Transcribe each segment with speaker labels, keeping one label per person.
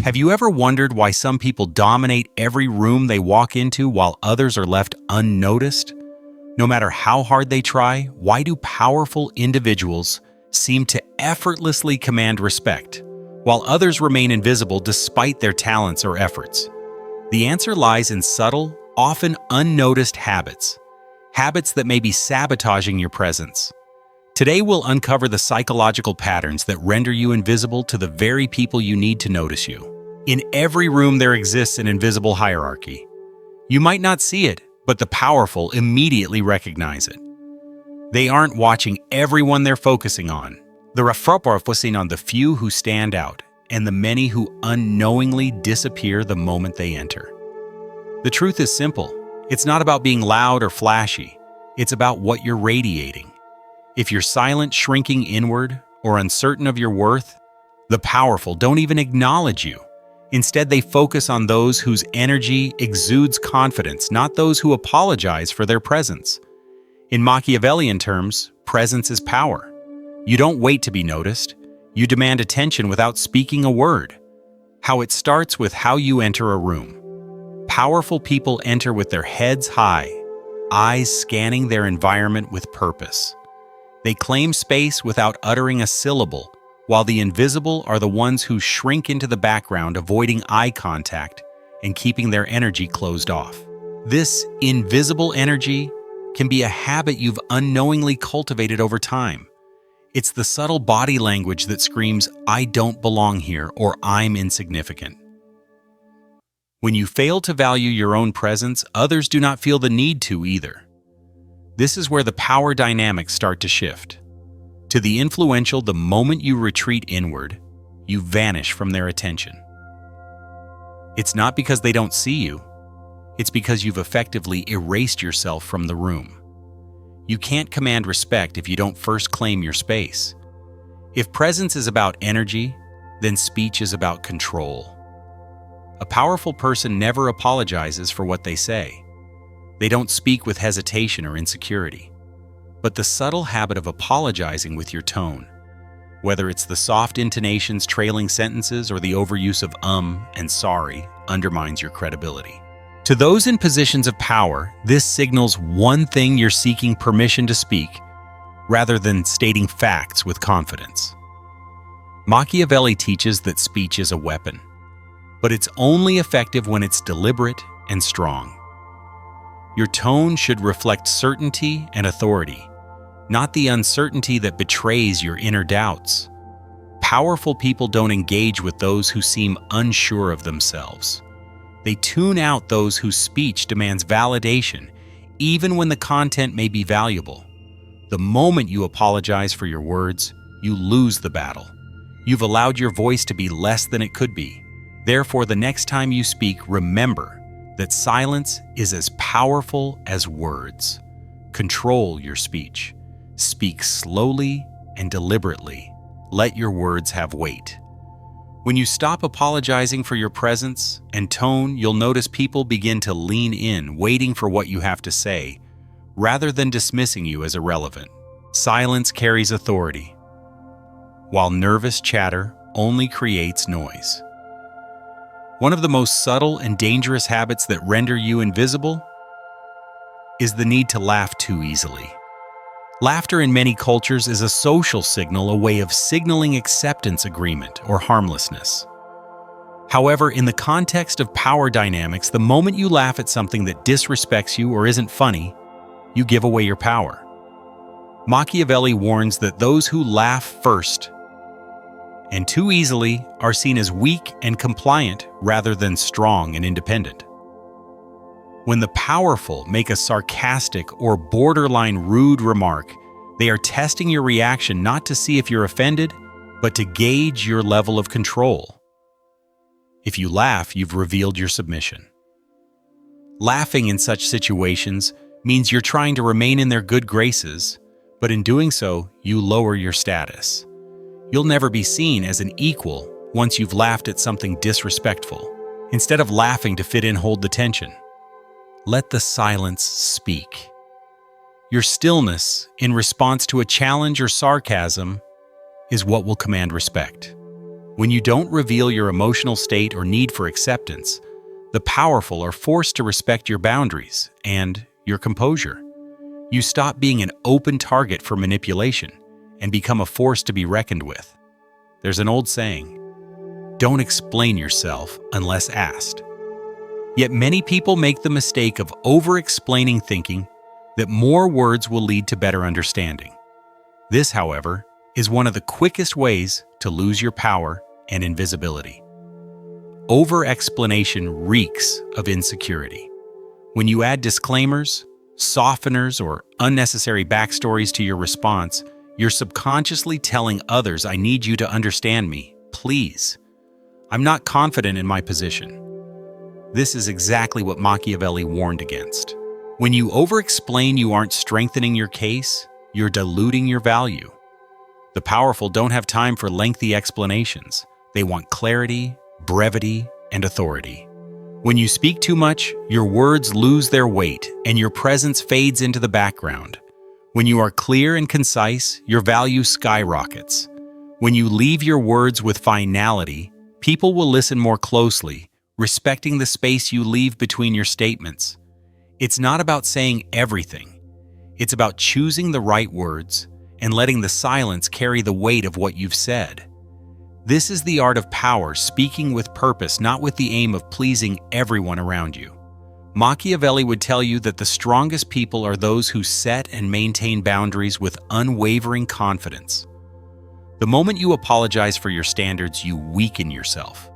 Speaker 1: Have you ever wondered why some people dominate every room they walk into while others are left unnoticed? No matter how hard they try, why do powerful individuals seem to effortlessly command respect, while others remain invisible despite their talents or efforts? The answer lies in subtle, often unnoticed habits. Habits that may be sabotaging your presence. Today we'll uncover the psychological patterns that render you invisible to the very people you need to notice you. In every room there exists an invisible hierarchy. You might not see it, but the powerful immediately recognize it. They aren't watching everyone they're focusing on. They're focusing on the few who stand out and the many who unknowingly disappear the moment they enter. The truth is simple. It's not about being loud or flashy. It's about what you're radiating. If you're silent, shrinking inward, or uncertain of your worth, the powerful don't even acknowledge you. Instead, they focus on those whose energy exudes confidence, not those who apologize for their presence. In Machiavellian terms, presence is power. You don't wait to be noticed. You demand attention without speaking a word. How it starts with how you enter a room. Powerful people enter with their heads high, eyes scanning their environment with purpose. They claim space without uttering a syllable, while the invisible are the ones who shrink into the background, avoiding eye contact and keeping their energy closed off. This invisible energy can be a habit you've unknowingly cultivated over time. It's the subtle body language that screams, "I don't belong here," or "I'm insignificant." When you fail to value your own presence, others do not feel the need to either. This is where the power dynamics start to shift. To the influential, the moment you retreat inward, you vanish from their attention. It's not because they don't see you. It's because you've effectively erased yourself from the room. You can't command respect if you don't first claim your space. If presence is about energy, then speech is about control. A powerful person never apologizes for what they say. They don't speak with hesitation or insecurity. But the subtle habit of apologizing with your tone, whether it's the soft intonations trailing sentences or the overuse of and sorry, undermines your credibility. To those in positions of power, this signals one thing: you're seeking permission to speak, rather than stating facts with confidence. Machiavelli teaches that speech is a weapon, but it's only effective when it's deliberate and strong. Your tone should reflect certainty and authority, not the uncertainty that betrays your inner doubts. Powerful people don't engage with those who seem unsure of themselves. They tune out those whose speech demands validation, even when the content may be valuable. The moment you apologize for your words, you lose the battle. You've allowed your voice to be less than it could be. Therefore, the next time you speak, remember that silence is as powerful as words. Control your speech. Speak slowly and deliberately. Let your words have weight. When you stop apologizing for your presence and tone, you'll notice people begin to lean in, waiting for what you have to say, rather than dismissing you as irrelevant. Silence carries authority, while nervous chatter only creates noise. One of the most subtle and dangerous habits that render you invisible is the need to laugh too easily. Laughter in many cultures is a social signal, a way of signaling acceptance, agreement, or harmlessness. However, in the context of power dynamics, the moment you laugh at something that disrespects you or isn't funny, you give away your power. Machiavelli warns that those who laugh first and too easily are seen as weak and compliant rather than strong and independent. When the powerful make a sarcastic or borderline rude remark, they are testing your reaction not to see if you're offended, but to gauge your level of control. If you laugh, you've revealed your submission. Laughing in such situations means you're trying to remain in their good graces, but in doing so, you lower your status. You'll never be seen as an equal once you've laughed at something disrespectful. Instead of laughing to fit in, hold the tension. Let the silence speak. Your stillness in response to a challenge or sarcasm is what will command respect. When you don't reveal your emotional state or need for acceptance, the powerful are forced to respect your boundaries and your composure. You stop being an open target for manipulation and become a force to be reckoned with. There's an old saying, "Don't explain yourself unless asked." Yet many people make the mistake of over-explaining, thinking that more words will lead to better understanding. This, however, is one of the quickest ways to lose your power and invisibility. Over-explanation reeks of insecurity. When you add disclaimers, softeners, or unnecessary backstories to your response, you're subconsciously telling others, "I need you to understand me, please. I'm not confident in my position." This is exactly what Machiavelli warned against. When you over-explain, you aren't strengthening your case, you're diluting your value. The powerful don't have time for lengthy explanations. They want clarity, brevity, and authority. When you speak too much, your words lose their weight and your presence fades into the background. When you are clear and concise, your value skyrockets. When you leave your words with finality, people will listen more closely, respecting the space you leave between your statements. It's not about saying everything. It's about choosing the right words and letting the silence carry the weight of what you've said. This is the art of power, speaking with purpose, not with the aim of pleasing everyone around you. Machiavelli would tell you that the strongest people are those who set and maintain boundaries with unwavering confidence. The moment you apologize for your standards, you weaken yourself.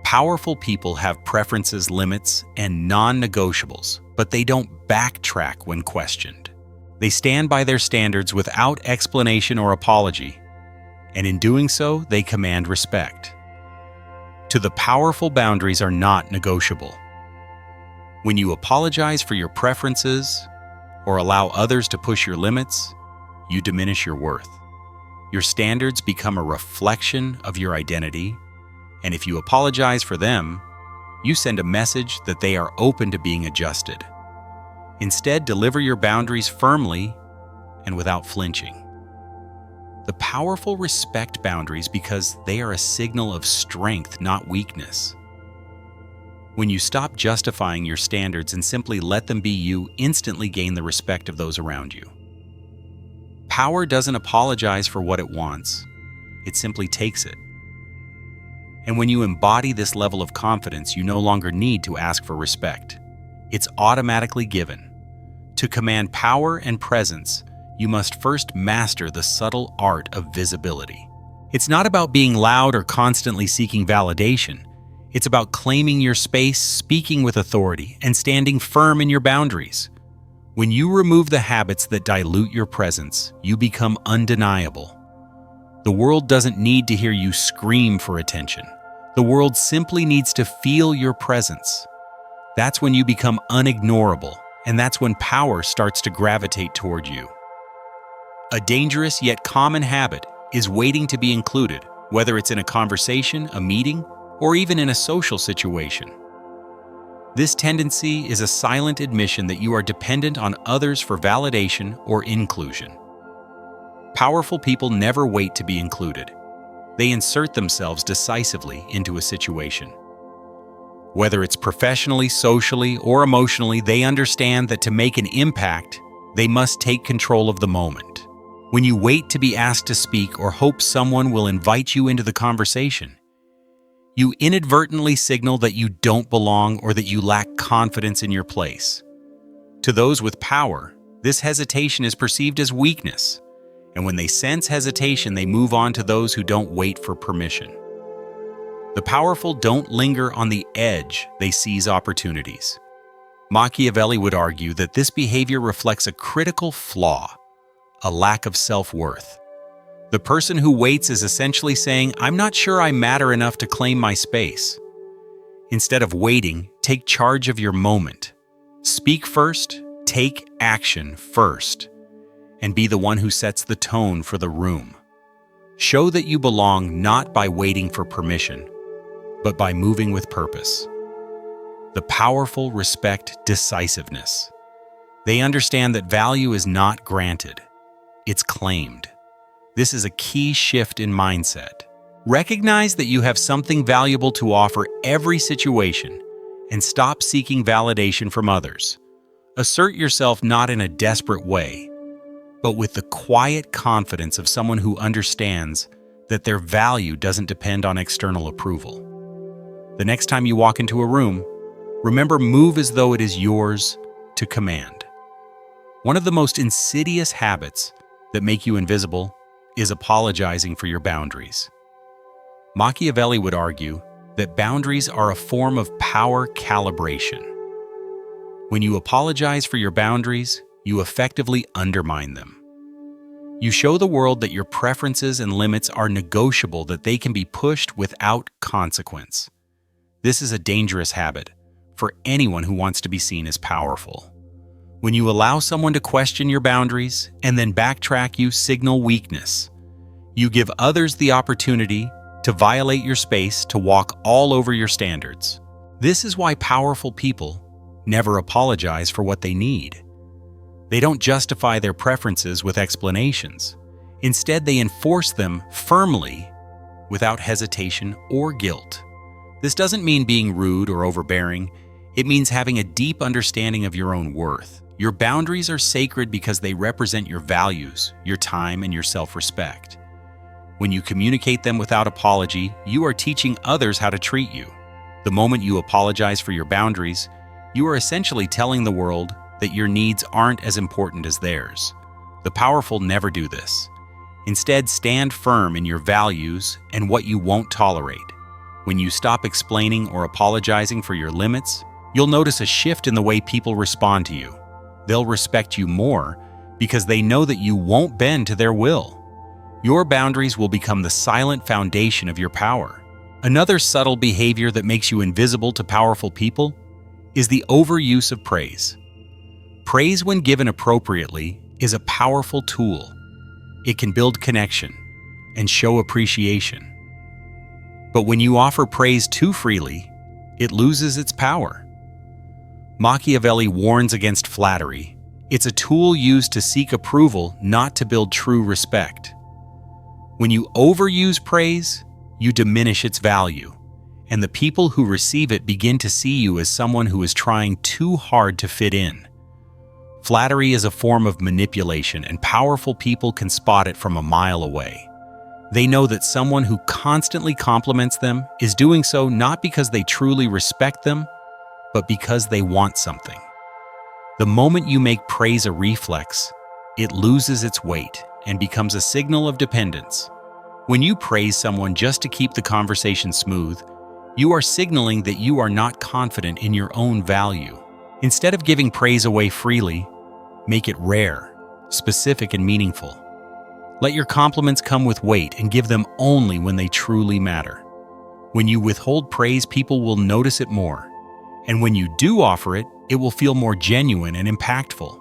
Speaker 1: Powerful people have preferences, limits, and non-negotiables, but they don't backtrack when questioned. They stand by their standards without explanation or apology, and in doing so, they command respect. To the powerful, boundaries are not negotiable. When you apologize for your preferences or allow others to push your limits, you diminish your worth. Your standards become a reflection of your identity, and if you apologize for them, you send a message that they are open to being adjusted. Instead, deliver your boundaries firmly and without flinching. The powerful respect boundaries because they are a signal of strength, not weakness. When you stop justifying your standards and simply let them be, you instantly gain the respect of those around you. Power doesn't apologize for what it wants, it simply takes it. And when you embody this level of confidence, you no longer need to ask for respect. It's automatically given. To command power and presence, you must first master the subtle art of visibility. It's not about being loud or constantly seeking validation. It's about claiming your space, speaking with authority, and standing firm in your boundaries. When you remove the habits that dilute your presence, you become undeniable. The world doesn't need to hear you scream for attention. The world simply needs to feel your presence. That's when you become unignorable, and that's when power starts to gravitate toward you. A dangerous yet common habit is waiting to be included, whether it's in a conversation, a meeting, or even in a social situation. This tendency is a silent admission that you are dependent on others for validation or inclusion. Powerful people never wait to be included. They insert themselves decisively into a situation. Whether it's professionally, socially, or emotionally, they understand that to make an impact, they must take control of the moment. When you wait to be asked to speak or hope someone will invite you into the conversation, you inadvertently signal that you don't belong or that you lack confidence in your place. To those with power, this hesitation is perceived as weakness, and when they sense hesitation, they move on to those who don't wait for permission. The powerful don't linger on the edge, they seize opportunities. Machiavelli would argue that this behavior reflects a critical flaw, a lack of self-worth. The person who waits is essentially saying, "I'm not sure I matter enough to claim my space." Instead of waiting, take charge of your moment. Speak first, take action first, and be the one who sets the tone for the room. Show that you belong not by waiting for permission, but by moving with purpose. The powerful respect decisiveness. They understand that value is not granted, it's claimed. This is a key shift in mindset. Recognize that you have something valuable to offer every situation and stop seeking validation from others. Assert yourself not in a desperate way, but with the quiet confidence of someone who understands that their value doesn't depend on external approval. The next time you walk into a room, remember, move as though it is yours to command. One of the most insidious habits that make you invisible is apologizing for your boundaries. Machiavelli would argue that boundaries are a form of power calibration. When you apologize for your boundaries, you effectively undermine them. You show the world that your preferences and limits are negotiable, that they can be pushed without consequence. This is a dangerous habit for anyone who wants to be seen as powerful. When you allow someone to question your boundaries and then backtrack, you signal weakness. You give others the opportunity to violate your space, to walk all over your standards. This is why powerful people never apologize for what they need. They don't justify their preferences with explanations. Instead, they enforce them firmly without hesitation or guilt. This doesn't mean being rude or overbearing. It means having a deep understanding of your own worth. Your boundaries are sacred because they represent your values, your time, and your self-respect. When you communicate them without apology, you are teaching others how to treat you. The moment you apologize for your boundaries, you are essentially telling the world that your needs aren't as important as theirs. The powerful never do this. Instead, stand firm in your values and what you won't tolerate. When you stop explaining or apologizing for your limits, you'll notice a shift in the way people respond to you. They'll respect you more because they know that you won't bend to their will. Your boundaries will become the silent foundation of your power. Another subtle behavior that makes you invisible to powerful people is the overuse of praise. Praise, when given appropriately, is a powerful tool. It can build connection and show appreciation. But when you offer praise too freely, it loses its power. Machiavelli warns against flattery. It's a tool used to seek approval, not to build true respect. When you overuse praise, you diminish its value, and the people who receive it begin to see you as someone who is trying too hard to fit in. Flattery is a form of manipulation, and powerful people can spot it from a mile away. They know that someone who constantly compliments them is doing so not because they truly respect them, but because they want something. The moment you make praise a reflex, it loses its weight and becomes a signal of dependence. When you praise someone just to keep the conversation smooth, you are signaling that you are not confident in your own value. Instead of giving praise away freely, make it rare, specific, and meaningful. Let your compliments come with weight and give them only when they truly matter. When you withhold praise, people will notice it more. And when you do offer it, it will feel more genuine and impactful.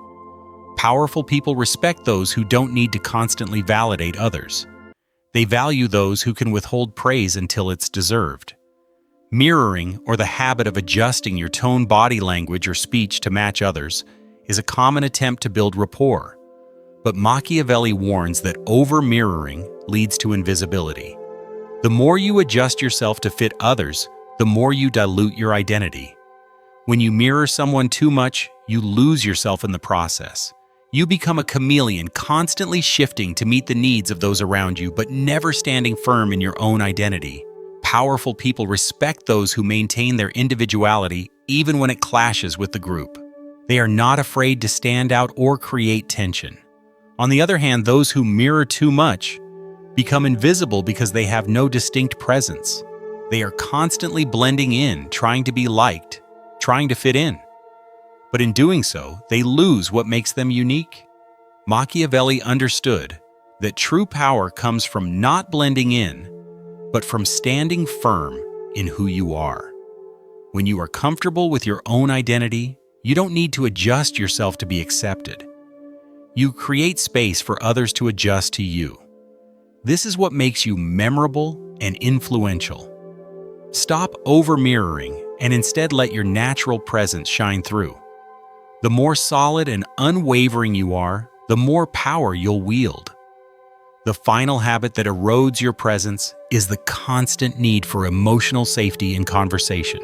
Speaker 1: Powerful people respect those who don't need to constantly validate others. They value those who can withhold praise until it's deserved. Mirroring, or the habit of adjusting your tone, body language, or speech to match others, is a common attempt to build rapport. But Machiavelli warns that over-mirroring leads to invisibility. The more you adjust yourself to fit others, the more you dilute your identity. When you mirror someone too much, you lose yourself in the process. You become a chameleon, constantly shifting to meet the needs of those around you, but never standing firm in your own identity. Powerful people respect those who maintain their individuality even when it clashes with the group. They are not afraid to stand out or create tension. On the other hand, those who mirror too much become invisible because they have no distinct presence. They are constantly blending in, trying to be liked, trying to fit in. But in doing so, they lose what makes them unique. Machiavelli understood that true power comes from not blending in, but from standing firm in who you are. When you are comfortable with your own identity, you don't need to adjust yourself to be accepted. You create space for others to adjust to you. This is what makes you memorable and influential. Stop over-mirroring and instead let your natural presence shine through. The more solid and unwavering you are, the more power you'll wield. The final habit that erodes your presence is the constant need for emotional safety in conversation.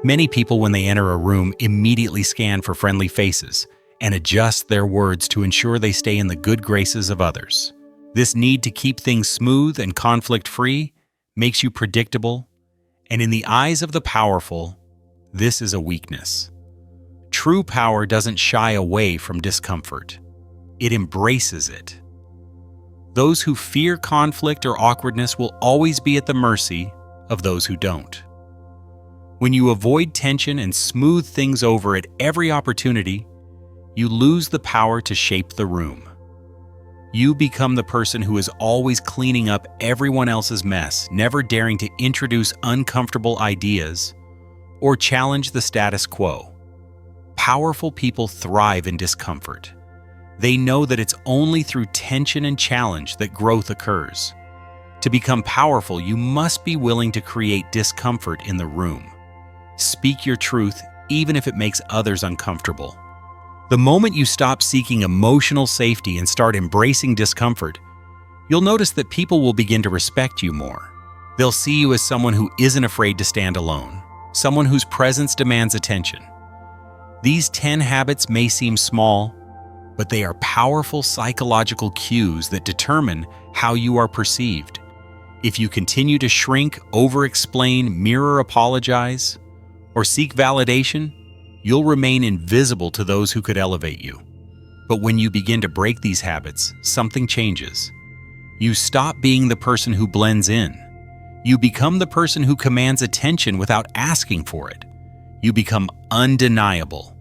Speaker 1: Many people, when they enter a room, immediately scan for friendly faces and adjust their words to ensure they stay in the good graces of others. This need to keep things smooth and conflict-free makes you predictable, and in the eyes of the powerful, this is a weakness. True power doesn't shy away from discomfort. It embraces it. Those who fear conflict or awkwardness will always be at the mercy of those who don't. When you avoid tension and smooth things over at every opportunity, you lose the power to shape the room. You become the person who is always cleaning up everyone else's mess, never daring to introduce uncomfortable ideas or challenge the status quo. Powerful people thrive in discomfort. They know that it's only through tension and challenge that growth occurs. To become powerful, you must be willing to create discomfort in the room. Speak your truth, even if it makes others uncomfortable. The moment you stop seeking emotional safety and start embracing discomfort, you'll notice that people will begin to respect you more. They'll see you as someone who isn't afraid to stand alone, someone whose presence demands attention. These 10 habits may seem small, but they are powerful psychological cues that determine how you are perceived. If you continue to shrink, over-explain, mirror apologize, or seek validation, you'll remain invisible to those who could elevate you. But when you begin to break these habits, something changes. You stop being the person who blends in. You become the person who commands attention without asking for it. You become undeniable.